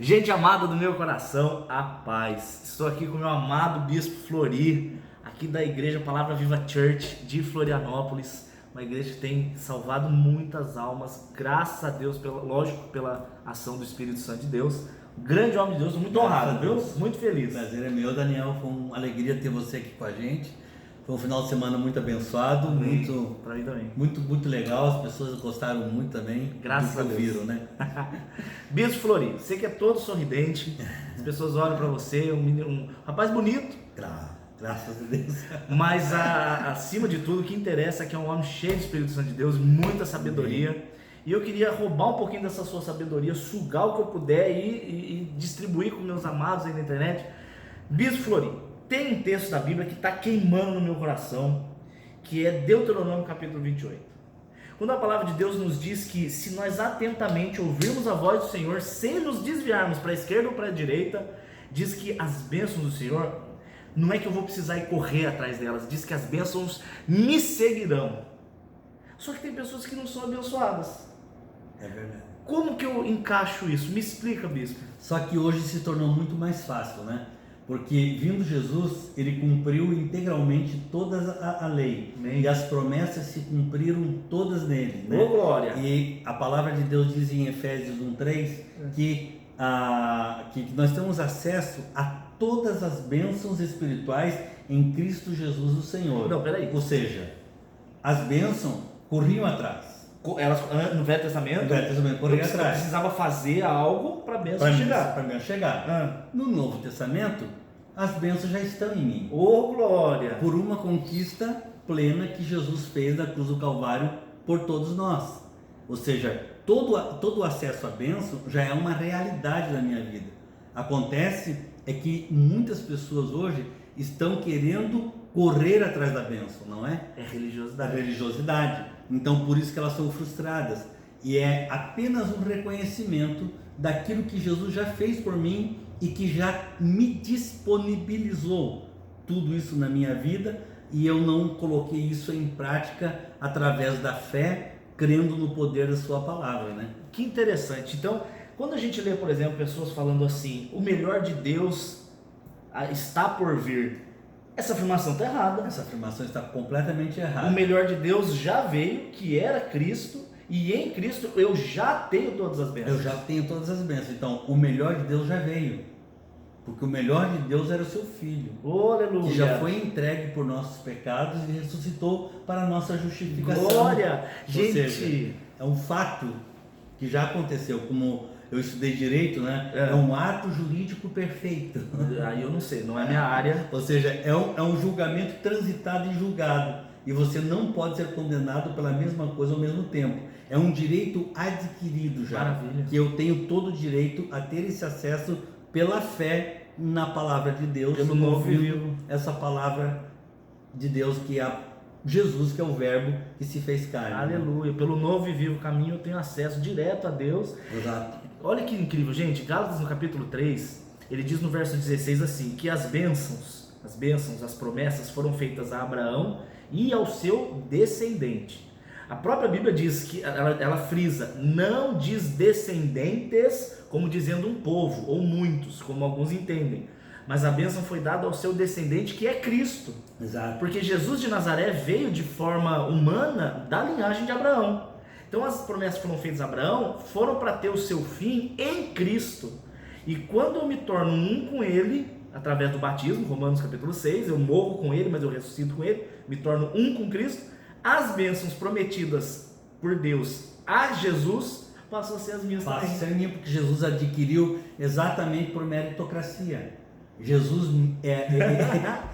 Gente amada do meu coração, a paz. Estou aqui com o meu amado Bispo Flori, aqui da Igreja Palavra Viva Church de Florianópolis, uma igreja que tem salvado muitas almas, graças a Deus, pela ação do Espírito Santo de Deus. Grande homem de Deus, muito honrado, viu? Muito feliz. O prazer é meu, Daniel. Foi uma alegria ter você aqui com a gente. Foi um final de semana muito abençoado, Para mim também. muito legal. As pessoas gostaram muito também. Graças a Deus. Viram, né? Bispo Flori, você que é todo sorridente, as pessoas olham para você, um rapaz bonito. Graças a Deus. Mas acima de tudo, o que interessa é que é um homem cheio de Espírito Santo de Deus, muita sabedoria. Amém. E eu queria roubar um pouquinho dessa sua sabedoria, sugar o que eu puder e distribuir com meus amados aí na internet. Bispo Flori, tem um texto da Bíblia que está queimando no meu coração, que é Deuteronômio capítulo 28. Quando a palavra de Deus nos diz que se nós atentamente ouvirmos a voz do Senhor, sem nos desviarmos para a esquerda ou para a direita, diz que as bênçãos do Senhor, não é que eu vou precisar ir correr atrás delas, diz que as bênçãos me seguirão. Só que tem pessoas que não são abençoadas. É verdade. Como que eu encaixo isso? Me explica, bispo. Só que hoje se tornou muito mais fácil, né? Porque vindo Jesus, ele cumpriu integralmente toda a lei. Amém. E as promessas se cumpriram todas nele, né? Oh, glória! E a palavra de Deus diz em Efésios 1:3 que nós temos acesso a todas as bênçãos espirituais em Cristo Jesus o Senhor. Não, peraí. Ou seja, as bênçãos corriam atrás. Elas, no Velho Testamento, corriam atrás. Eu precisava fazer algo para a bênção chegar. Para a bênção chegar. No Novo Testamento, as bênçãos já estão em mim. Oh, glória! Por uma conquista plena que Jesus fez na cruz do Calvário por todos nós. Ou seja, todo o acesso à bênção já é uma realidade da minha vida. Acontece é que muitas pessoas hoje estão querendo correr atrás da bênção, não é? É religiosidade. É religiosidade. Então, por isso que elas são frustradas. E é apenas um reconhecimento daquilo que Jesus já fez por mim e que já me disponibilizou tudo isso na minha vida, e eu não coloquei isso em prática através da fé, crendo no poder da sua palavra, né? Que interessante. Então, quando a gente lê, por exemplo, pessoas falando assim, o melhor de Deus está por vir, essa afirmação está errada. Essa afirmação está completamente errada. O melhor de Deus já veio, que era Cristo, e em Cristo eu já tenho todas as bênçãos. Eu já tenho todas as bênçãos. Então, o melhor de Deus já veio. Porque o melhor de Deus era o seu Filho. Oh, aleluia. Que já foi entregue por nossos pecados e ressuscitou para a nossa justificação. Glória! Gente, ou seja, é um fato que já aconteceu, como eu estudei direito, né? É um ato jurídico perfeito. Aí eu não sei, não é minha área. Ou seja, é um julgamento transitado e julgado. E você não pode ser condenado pela mesma coisa ao mesmo tempo. É um direito adquirido já. Maravilha. Que eu tenho todo o direito a ter esse acesso pela fé na palavra de Deus. Pelo novo e vivo. Essa palavra de Deus que é Jesus, que é o verbo que se fez carne. Aleluia. Pelo novo e vivo caminho eu tenho acesso direto a Deus. Exato. Olha que incrível, gente. Gálatas no capítulo 3, ele diz no verso 16 assim, que as bênçãos, as promessas foram feitas a Abraão e ao seu descendente. A própria Bíblia diz que, ela frisa, não diz descendentes como dizendo um povo ou muitos, como alguns entendem. Mas a bênção foi dada ao seu descendente, que é Cristo. Exato. Porque Jesus de Nazaré veio de forma humana da linhagem de Abraão. Então as promessas que foram feitas a Abraão foram para ter o seu fim em Cristo. E quando eu me torno um com ele, através do batismo, Romanos capítulo 6, eu morro com ele, mas eu ressuscito com ele, me torno um com Cristo, as bênçãos prometidas por Deus a Jesus passam a ser as minhas também. Passam a ser minhas, porque Jesus adquiriu exatamente por meritocracia. Jesus,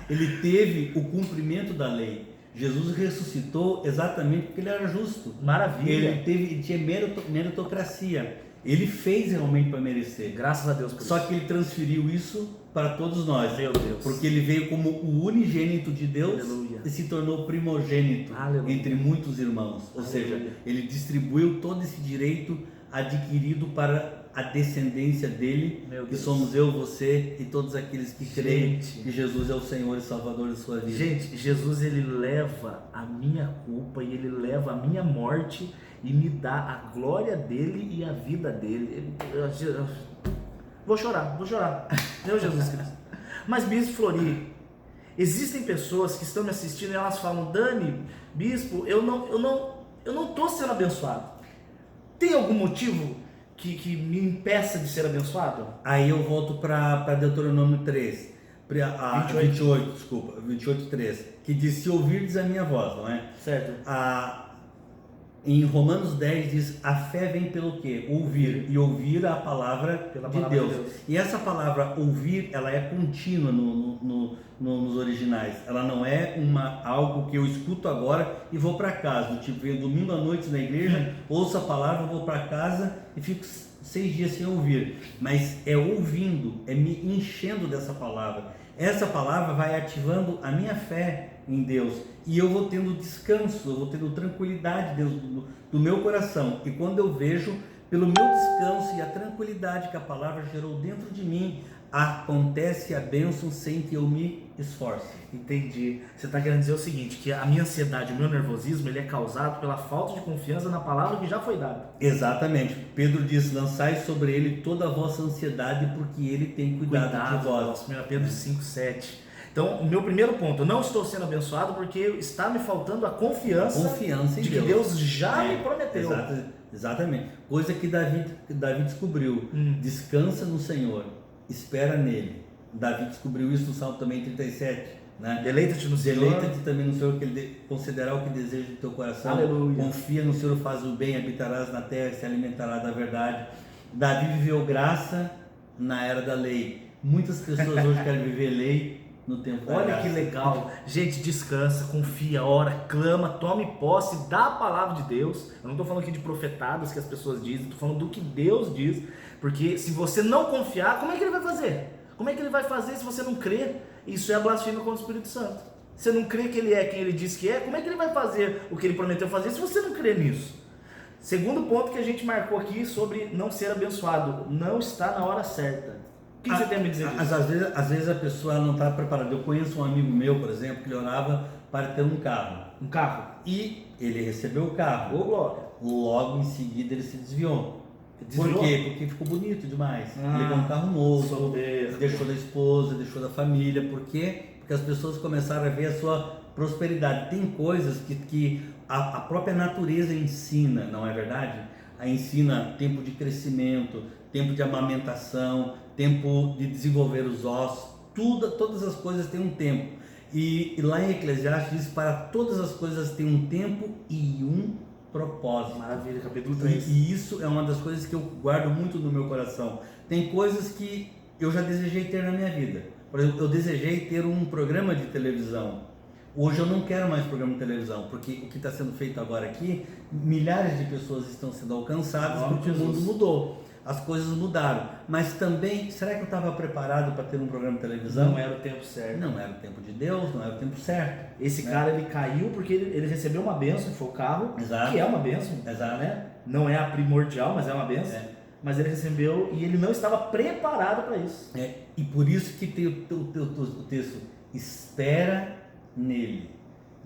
ele teve o cumprimento da lei. Jesus ressuscitou exatamente porque ele era justo. Maravilha. Ele tinha meritocracia. Ele fez realmente para merecer. Graças a Deus por Só isso. que ele transferiu isso para todos nós. Meu Deus. Porque ele veio como o unigênito de Deus. Aleluia. E se tornou primogênito. Aleluia. Entre muitos irmãos. Ou Aleluia. seja, ele distribuiu todo esse direito adquirido para a descendência dele, que somos eu, você e todos aqueles que creem que Jesus é o Senhor e Salvador da sua vida. Gente, Jesus, ele leva a minha culpa e ele leva a minha morte e me dá a glória dele e a vida dele. Vou chorar. Meu Jesus Cristo. Mas, Bispo Flori, existem pessoas que estão me assistindo e elas falam: Dani, Bispo, eu não estou sendo abençoado. Tem algum motivo que me impeça de ser abençoado? Aí eu volto para Deuteronômio 3, 28, 3, que diz: se ouvirdes a minha voz, não é? Certo. Em Romanos 10 diz: a fé vem pelo quê? Ouvir, e ouvir a palavra, de Deus. E essa palavra ouvir, ela é contínua nos originais. Ela não é algo que eu escuto agora e vou para casa, do tipo, venho domingo à noite na igreja, ouço a palavra, vou para casa e fico 6 dias sem ouvir. Mas é ouvindo, é me enchendo dessa palavra. Essa palavra vai ativando a minha fé em Deus, e eu vou tendo descanso, eu vou tendo tranquilidade dentro do meu coração. E quando eu vejo, pelo meu descanso e a tranquilidade que a palavra gerou dentro de mim, acontece a bênção sem que eu me esforce. Entendi. Você está querendo dizer o seguinte, que a minha ansiedade, o meu nervosismo, ele é causado pela falta de confiança na palavra que já foi dada. Exatamente. Pedro diz: lançai sobre ele toda a vossa ansiedade, porque ele tem cuidado de vós. 1 Pedro 5:7. Então, o meu primeiro ponto: eu não estou sendo abençoado porque está me faltando a confiança em de que Deus já me prometeu. Exatamente. Coisa que Davi descobriu. Descansa no Senhor, espera nele. Davi descobriu isso no Salmo também 37. Né? Deleita-te no Senhor. Deleita-te também no Senhor, que ele considerará o que deseja do teu coração. Aleluia. Confia no Senhor, faz o bem, habitarás na terra e se alimentará da verdade. Davi viveu graça na era da lei. Muitas pessoas hoje querem viver lei no tempo da Olha graça. que legal. Gente, descansa, confia, ora, clama, tome posse da palavra de Deus. Eu não estou falando aqui de profetadas que as pessoas dizem, estou falando do que Deus diz. Porque se você não confiar, como é que ele vai fazer? Como é que ele vai fazer se você não crer? Isso é blasfêmia contra o Espírito Santo. Você não crê que ele é quem ele diz que é, como é que ele vai fazer o que ele prometeu fazer se você não crê nisso? Segundo ponto que a gente marcou aqui sobre não ser abençoado: não está na hora certa. O que você tem a me dizer disso? Às vezes a pessoa não está preparada. Eu conheço um amigo meu, por exemplo, que ele orava para ter um carro. Um carro? E ele recebeu o carro. Ô, glória. Logo em seguida ele se desviou. Desviou? Por quê? Porque ficou bonito demais. Ele levou um carro novo, deixou da esposa, deixou da família. Por quê? Porque as pessoas começaram a ver a sua prosperidade. Tem coisas que a própria natureza ensina, não é verdade? Ensina tempo de crescimento, tempo de amamentação, tempo de desenvolver os ossos. Todas as coisas têm um tempo. E lá em Eclesiastes diz: para todas as coisas tem um tempo e um propósito. Maravilha, capítulo 3. E isso é uma das coisas que eu guardo muito no meu coração. Tem coisas que eu já desejei ter na minha vida. Por exemplo, eu desejei ter um programa de televisão. Hoje eu não quero mais programa de televisão, porque o que está sendo feito agora aqui, milhares de pessoas estão sendo alcançadas, porque o mundo mudou. As coisas mudaram. Mas também, será que eu estava preparado para ter um programa de televisão? Não era o tempo certo. Não era o tempo de Deus, não era o tempo certo. Esse cara, ele caiu porque ele recebeu uma bênção, que foi o carro. Exato. Que é uma bênção. Exato. Né? Não é a primordial, mas é uma bênção. Mas ele recebeu e ele não estava preparado para isso. E por isso que tem o texto: espera nele,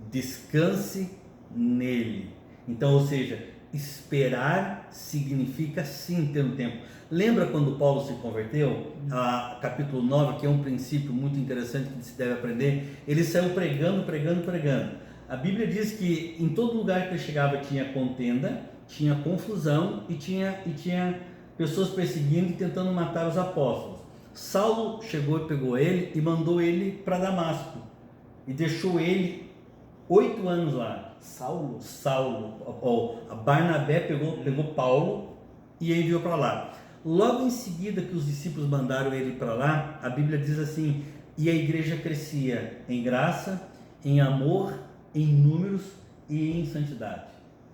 descanse nele. Então, ou seja, esperar significa sim ter um tempo. Lembra quando Paulo se converteu? Capítulo 9, que é um princípio muito interessante que se deve aprender. Ele saiu pregando. A Bíblia diz que em todo lugar que ele chegava tinha contenda, tinha confusão e tinha pessoas perseguindo e tentando matar os apóstolos. Saulo chegou e pegou ele e mandou ele para Damasco e deixou ele 8 anos lá. Saulo, Barnabé pegou Paulo e enviou para lá. Logo em seguida que os discípulos mandaram ele para lá, a Bíblia diz assim: e a igreja crescia em graça, em amor, em números e em santidade.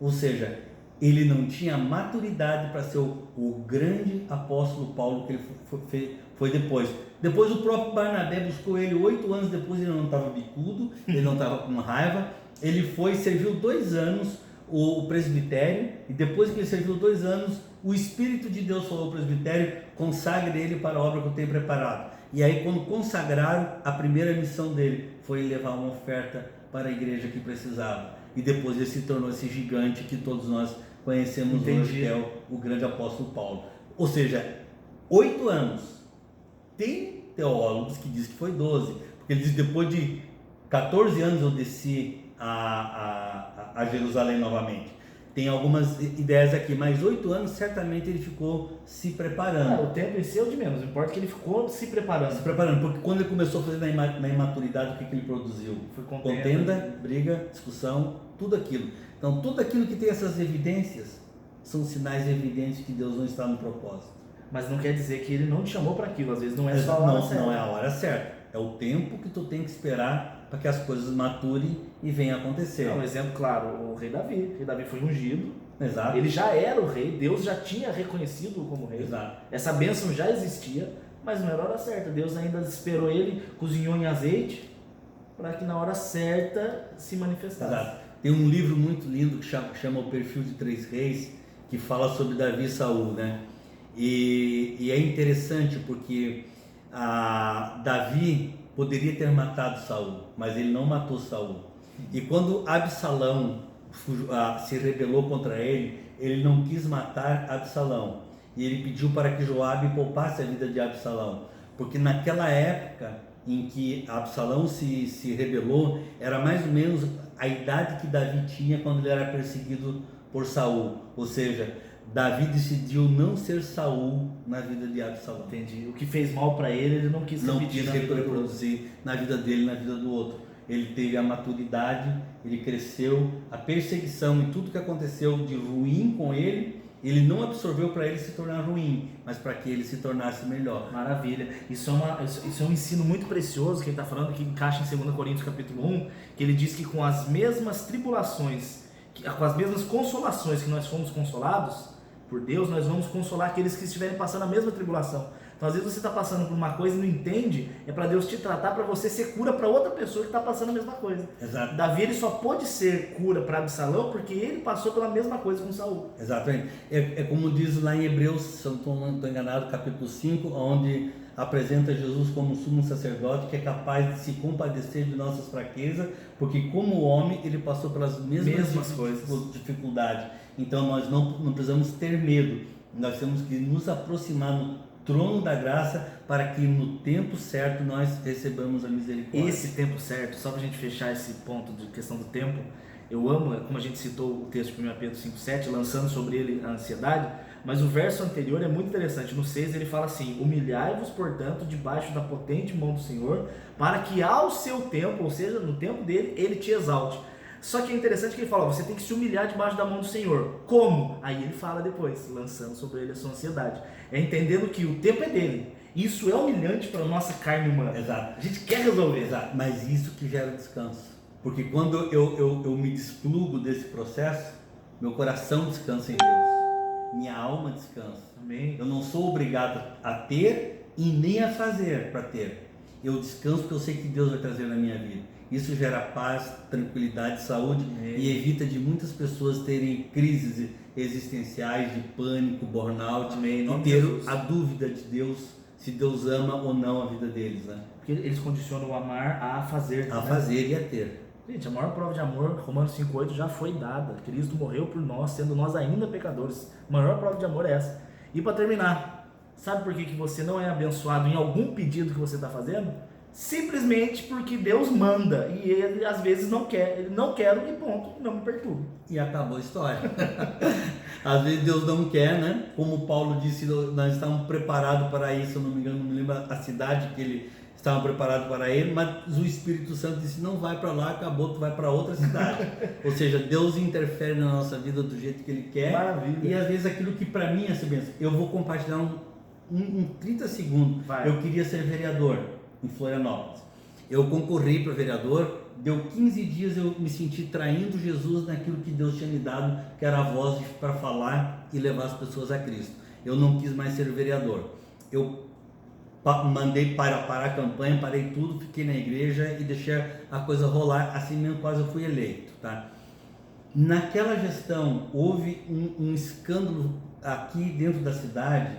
Ou seja, ele não tinha maturidade para ser o grande apóstolo Paulo que ele foi depois. Depois o próprio Barnabé buscou ele 8 anos depois. Ele não estava bicudo, ele não estava com raiva. Ele serviu 2 anos o presbitério, e depois que ele serviu 2 anos, o Espírito de Deus falou ao presbitério: consagre ele para a obra que eu tenho preparado. E aí, quando consagraram, a primeira missão dele foi levar uma oferta para a igreja que precisava. E depois ele se tornou esse gigante que todos nós conhecemos hoje, que é o grande apóstolo Paulo. Ou seja, 8 anos. Tem teólogos que dizem que foi 12, porque ele diz que depois de 14 anos eu desci a Jerusalém novamente. Tem algumas ideias aqui, mas 8 anos certamente ele ficou se preparando. O tempo em si é o de menos, não importa que ele ficou se preparando. Se preparando, porque quando ele começou a fazer na imaturidade, o que ele produziu? Foi Contenda, briga, discussão, tudo aquilo. Então, tudo aquilo que tem essas evidências são sinais evidentes que Deus não está no propósito. Mas não quer dizer que ele não te chamou para aquilo, às vezes não é só a hora certa. Não é a hora certa, é o tempo que tu tem que esperar para que as coisas maturem e venham a acontecer. Um exemplo claro, o rei Davi. O rei Davi foi ungido. Exato. Ele já era o rei, Deus já tinha reconhecido-o como rei. Exato. Essa bênção já existia, mas não era a hora certa. Deus ainda esperou ele, cozinhou em azeite, para que na hora certa se manifestasse. Exato. Tem um livro muito lindo que chama O Perfil de Três Reis, que fala sobre Davi e Saul, né? E é interessante porque Davi poderia ter matado Saul, mas ele não matou Saul. E quando Absalão se rebelou contra ele, ele não quis matar Absalão. E ele pediu para que Joabe poupasse a vida de Absalão, porque naquela época em que Absalão se rebelou, era mais ou menos a idade que Davi tinha quando ele era perseguido por Saul. Ou seja, Davi decidiu não ser Saul na vida de Absalão. Entendi. O que fez mal para ele não quis reproduzir na vida dele, na vida do outro. Ele teve a maturidade, ele cresceu, a perseguição e tudo que aconteceu de ruim com ele, ele não absorveu para ele se tornar ruim, mas para que ele se tornasse melhor. Maravilha. Isso é um ensino muito precioso que ele está falando, que encaixa em 2 Coríntios capítulo 1, que ele diz que com as mesmas tribulações, com as mesmas consolações que nós fomos consolados por Deus, nós vamos consolar aqueles que estiverem passando a mesma tribulação. Então, às vezes você está passando por uma coisa e não entende, é para Deus te tratar, para você ser cura para outra pessoa que está passando a mesma coisa. Exato. Davi, ele só pôde ser cura para Absalão porque ele passou pela mesma coisa com Saul. Exatamente. É como diz lá em Hebreus, se eu não estou enganado, capítulo 5, onde apresenta Jesus como sumo sacerdote que é capaz de se compadecer de nossas fraquezas, porque como homem ele passou pelas mesmas dificuldades. Então nós não precisamos ter medo, nós temos que nos aproximar no trono da graça para que no tempo certo nós recebamos a misericórdia. Esse tempo certo, só para a gente fechar esse ponto de questão do tempo, eu amo, como a gente citou o texto de 1 Pedro 5,7, lançando sobre ele a ansiedade, mas o verso anterior é muito interessante. No 6 ele fala assim: humilhai-vos, portanto, debaixo da potente mão do Senhor, para que ao seu tempo, ou seja, no tempo dele, ele te exalte. Só que é interessante que ele fala, você tem que se humilhar debaixo da mão do Senhor. Como? Aí ele fala depois, lançando sobre ele a sua ansiedade. É entendendo que o tempo é dele. Isso é humilhante para a nossa carne humana. Exato. A gente quer resolver. Exato. Mas isso que gera descanso. Porque quando eu me desplugo desse processo, meu coração descansa em Deus. Minha alma descansa. Amém. Eu não sou obrigado a ter e nem a fazer para ter. Eu descanso porque eu sei que Deus vai trazer na minha vida. Isso gera paz, tranquilidade, saúde. Amém. E evita de muitas pessoas terem crises existenciais, de pânico, burnout. Amém. E ter a dúvida de Deus, se Deus ama ou não a vida deles, né? Porque eles condicionam o amar a fazer. A fazer e a ter. Gente, a maior prova de amor, Romanos 5,8, já foi dada. Cristo morreu por nós, sendo nós ainda pecadores. A maior prova de amor é essa. E para terminar, sabe por que você não é abençoado em algum pedido que você está fazendo? Simplesmente porque Deus manda e ele às vezes não quer. Ele não quer e ponto, não me perturbe. E acabou a história. Às vezes Deus não quer, né? Como Paulo disse, nós estávamos preparados para isso. Eu não me engano, não me lembro a cidade que ele estava preparado para ele, mas o Espírito Santo disse, não vai para lá, acabou, tu vai para outra cidade. Ou seja, Deus interfere na nossa vida do jeito que Ele quer. Maravilha. E às vezes aquilo que para mim é essa bênção. Eu vou compartilhar um 30 segundos. Vai. Eu queria ser vereador em Florianópolis. Eu concorri para vereador, deu 15 dias eu me senti traindo Jesus naquilo que Deus tinha me dado, que era a voz para falar e levar as pessoas a Cristo. Eu não quis mais ser vereador. Eu mandei parar a campanha, parei tudo, fiquei na igreja e deixei a coisa rolar, assim mesmo quase eu fui eleito, tá? Naquela gestão houve um escândalo aqui dentro da cidade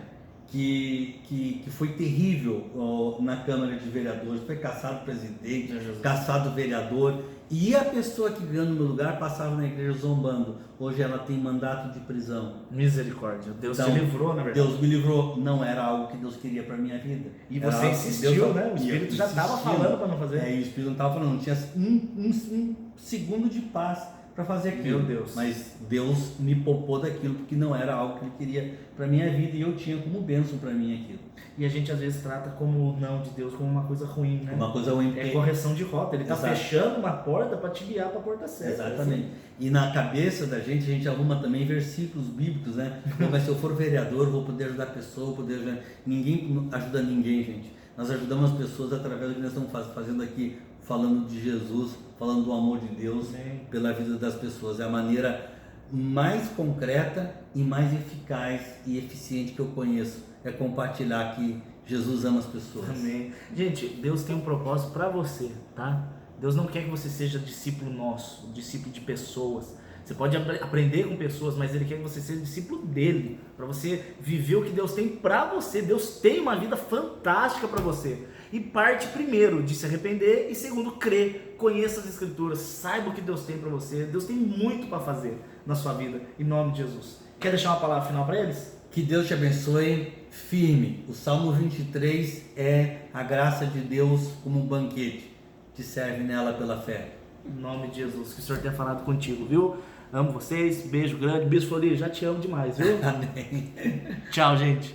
que foi terrível na Câmara de Vereadores, foi caçado presidente, Jesus. caçado vereador, e a pessoa que ganhou no meu lugar passava na igreja zombando. Hoje ela tem mandato de prisão. Misericórdia. Deus Então, te livrou, na verdade. Deus me livrou. Não era algo que Deus queria para minha vida. E Era você algo que insistiu, Deus- né? O Espírito já estava insistiu. falando para não fazer. E o Espírito não estava falando, não tinha um segundo de paz para fazer aquilo. Meu Deus. Mas Deus me poupou daquilo, porque não era algo que Ele queria para minha vida e eu tinha como bênção para mim aquilo. E a gente às vezes trata como o não de Deus como uma coisa ruim, né? Uma coisa ruim. É correção de rota. Ele está Exato. fechando uma porta para te guiar para a porta certa. Exatamente. E na cabeça da gente, a gente arruma também versículos bíblicos, né? Bom, mas se eu for vereador, eu vou poder ajudar a pessoa, vou poder ajudar... Ninguém ajuda ninguém, gente. Nós ajudamos as pessoas através do que nós estamos fazendo aqui, falando de Jesus, falando do amor de Deus Amém. pela vida das pessoas. É a maneira mais concreta e mais eficaz e eficiente que eu conheço. É compartilhar que Jesus ama as pessoas. Amém. Gente, Deus tem um propósito para você, tá? Deus não quer que você seja discípulo nosso, discípulo de pessoas. Você pode aprender com pessoas, mas Ele quer que você seja discípulo dele, para você viver o que Deus tem para você. Deus tem uma vida fantástica para você. E parte primeiro de se arrepender e segundo crer, conheça as Escrituras, saiba o que Deus tem para você. Deus tem muito para fazer na sua vida, em nome de Jesus. Quer deixar uma palavra final para eles? Que Deus te abençoe firme. O Salmo 23 é a graça de Deus como um banquete. Te serve nela pela fé. Em nome de Jesus, que o Senhor tenha falado contigo, viu? Amo vocês, beijo grande, beijo Flori, já te amo demais, viu? Amém. Tchau, gente.